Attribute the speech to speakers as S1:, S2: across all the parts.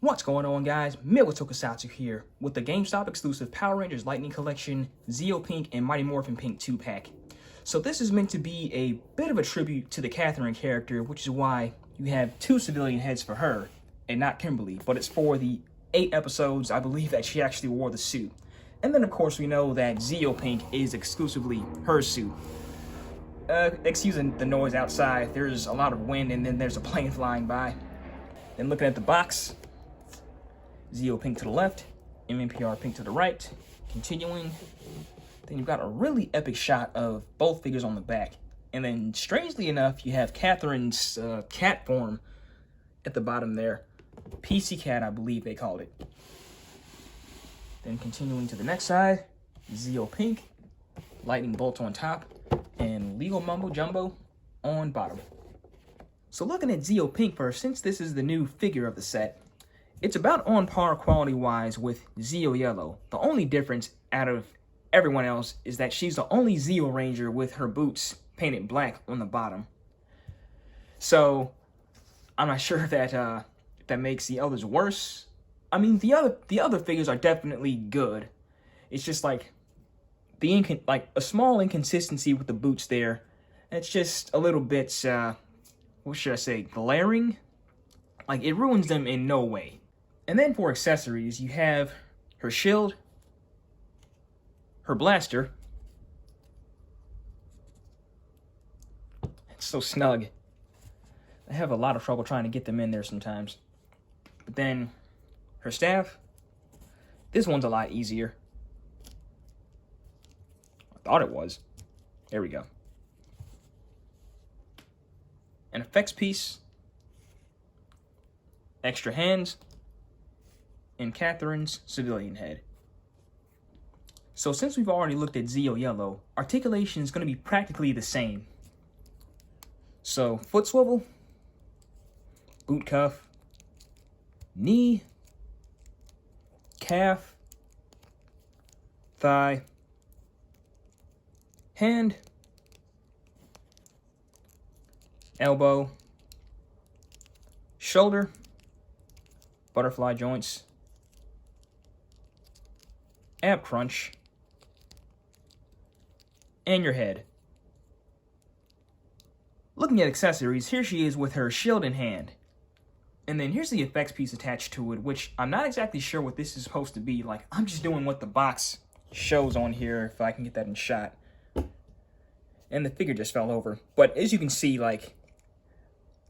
S1: What's going on, guys? Tokusatsu here with the GameStop exclusive Power Rangers Lightning Collection, Zeo Pink, and Mighty Morphin Pink 2-pack. So this is meant to be a bit of a tribute to the Catherine character, which is why you have 2 civilian heads for her, and not Kimberly, but it's for the 8 episodes, I believe, that she actually wore the suit. And then, of course, we know that Zeo Pink is exclusively her suit. Excusing the noise outside, there's a lot of wind, and then there's a plane flying by. Then looking at the box, Zeo Pink to the left, MMPR Pink to the right. Continuing, then you've got a really epic shot of both figures on the back. And then, strangely enough, you have Catherine's cat form at the bottom there. PC Cat, I believe they called it. Then continuing to the next side, Zeo Pink, Lightning Bolt on top, and Legal Mumbo Jumbo on bottom. So looking at Zeo Pink first, since this is the new figure of the set, it's about on par quality-wise with Zeo Yellow. The only difference out of everyone else is that she's the only Zeo Ranger with her boots painted black on the bottom. So I'm not sure if that makes the others worse. I mean, the other figures are definitely good. It's just like a small inconsistency with the boots there. It's just a little bit what should I say, glaring. Like, it ruins them in no way. And then for accessories, you have her shield, her blaster. It's so snug. I have a lot of trouble trying to get them in there sometimes. But then her staff. This one's a lot easier. I thought it was. There we go. An effects piece. Extra hands. And Catherine's civilian head. So since we've already looked at Zeo Yellow, articulation is going to be practically the same. So foot swivel, boot cuff, knee, calf, thigh, hand, elbow, shoulder, butterfly joints, ab crunch, and your head. Looking at accessories, here she is with her shield in hand. And then here's the effects piece attached to it, which I'm not exactly sure what this is supposed to be. Like, I'm just doing what the box shows on here, if I can get that in shot. And the figure just fell over. But as you can see, like,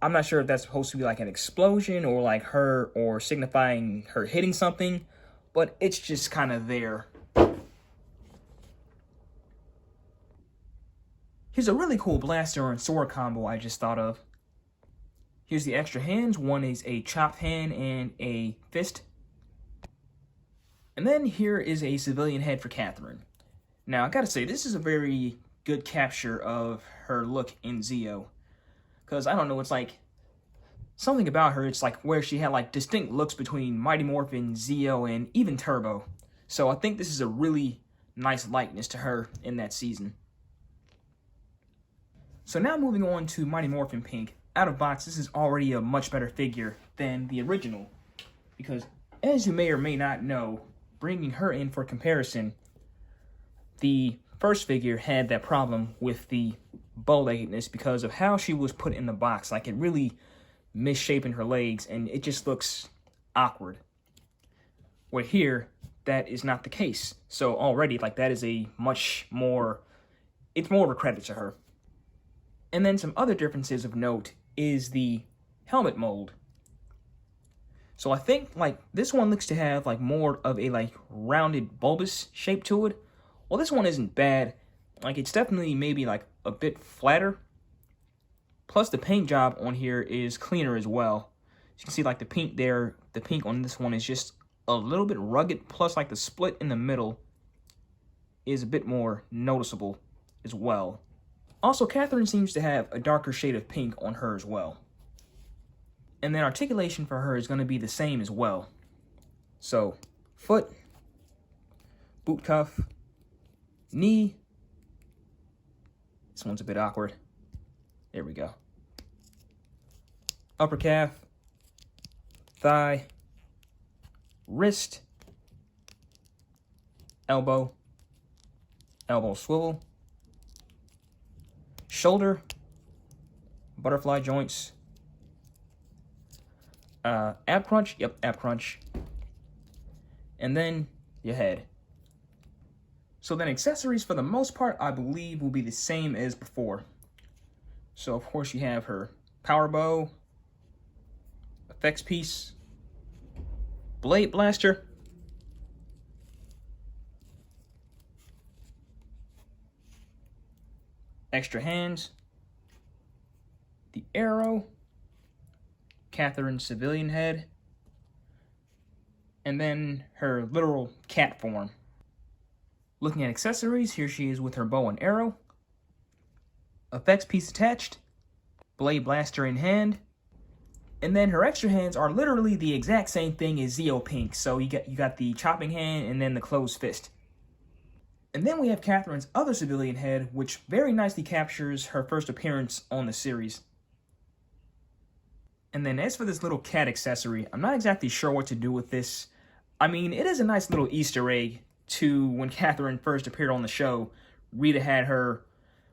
S1: I'm not sure if that's supposed to be like an explosion or like her, or signifying her hitting something, but it's just kind of there. Here's a really cool blaster and sword combo I just thought of. Here's the extra hands. One is a chopped hand and a fist. And then here is a civilian head for Catherine. Now, I gotta say, this is a very good capture of her look in Zeo. Because, I don't know, it's like, something about her, it's like where she had like distinct looks between Mighty Morphin, Zeo, and even Turbo. So I think this is a really nice likeness to her in that season. So now moving on to Mighty Morphin Pink. Out of box, this is already a much better figure than the original. Because, as you may or may not know, bringing her in for comparison, the first figure had that problem with the bow-leggedness because of how she was put in the box. Like, it really misshapen her legs, and it just looks awkward. Where here, that is not the case. So already, like, that is a much more, it's more of a credit to her. And then some other differences of note is the helmet mold. So I think, like, this one looks to have, like, more of a, like, rounded, bulbous shape to it. Well, this one isn't bad. Like, it's definitely maybe, like, a bit flatter. Plus, the paint job on here is cleaner as well. As you can see, like, the pink there, the pink on this one is just a little bit rugged. Plus, like, the split in the middle is a bit more noticeable as well. Also, Catherine seems to have a darker shade of pink on her as well. And then articulation for her is going to be the same as well. So, foot, boot cuff, knee. This one's a bit awkward. There we go. Upper calf, thigh, wrist, elbow, elbow swivel, shoulder, butterfly joints, ab crunch, ab crunch, and then your head. So then accessories, for the most part, I believe will be the same as before. So of course you have her power bow, effects piece, blade blaster, extra hands, the arrow, Catherine's civilian head, and then her literal cat form. Looking at accessories, here she is with her bow and arrow, effects piece attached, blade blaster in hand, and then her extra hands are literally the exact same thing as Zeo Pink. So you got the chopping hand and then the closed fist. And then we have Catherine's other civilian head, which very nicely captures her first appearance on the series. And then as for this little cat accessory, I'm not exactly sure what to do with this. I mean, it is a nice little Easter egg to when Catherine first appeared on the show. Rita had her,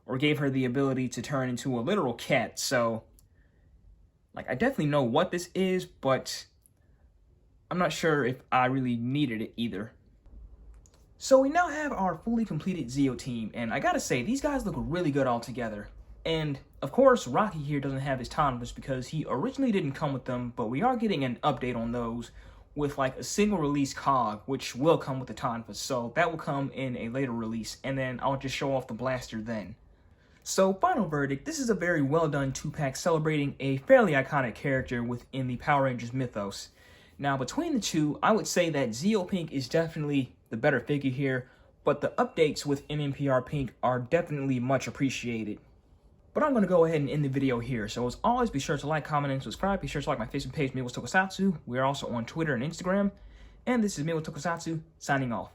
S1: or gave her the ability to turn into a literal cat. So, like, I definitely know what this is, but I'm not sure if I really needed it either. So we now have our fully completed Zeo team, and I gotta say, these guys look really good all together. And, of course, Rocky here doesn't have his Tonfas because he originally didn't come with them, but we are getting an update on those with, like, a single release cog, which will come with the Tonfas. So that will come in a later release, and then I'll just show off the blaster then. So, final verdict, this is a very well done 2-pack celebrating a fairly iconic character within the Power Rangers mythos. Now, between the two, I would say that Zeo Pink is definitely the better figure here, but the updates with MMPR Pink are definitely much appreciated. But I'm going to go ahead and end the video here. So as always, be sure to like, comment, and subscribe. Be sure to like my Facebook page, Me with Tokusatsu. We are also on Twitter and Instagram. And this is Me with Tokusatsu, signing off.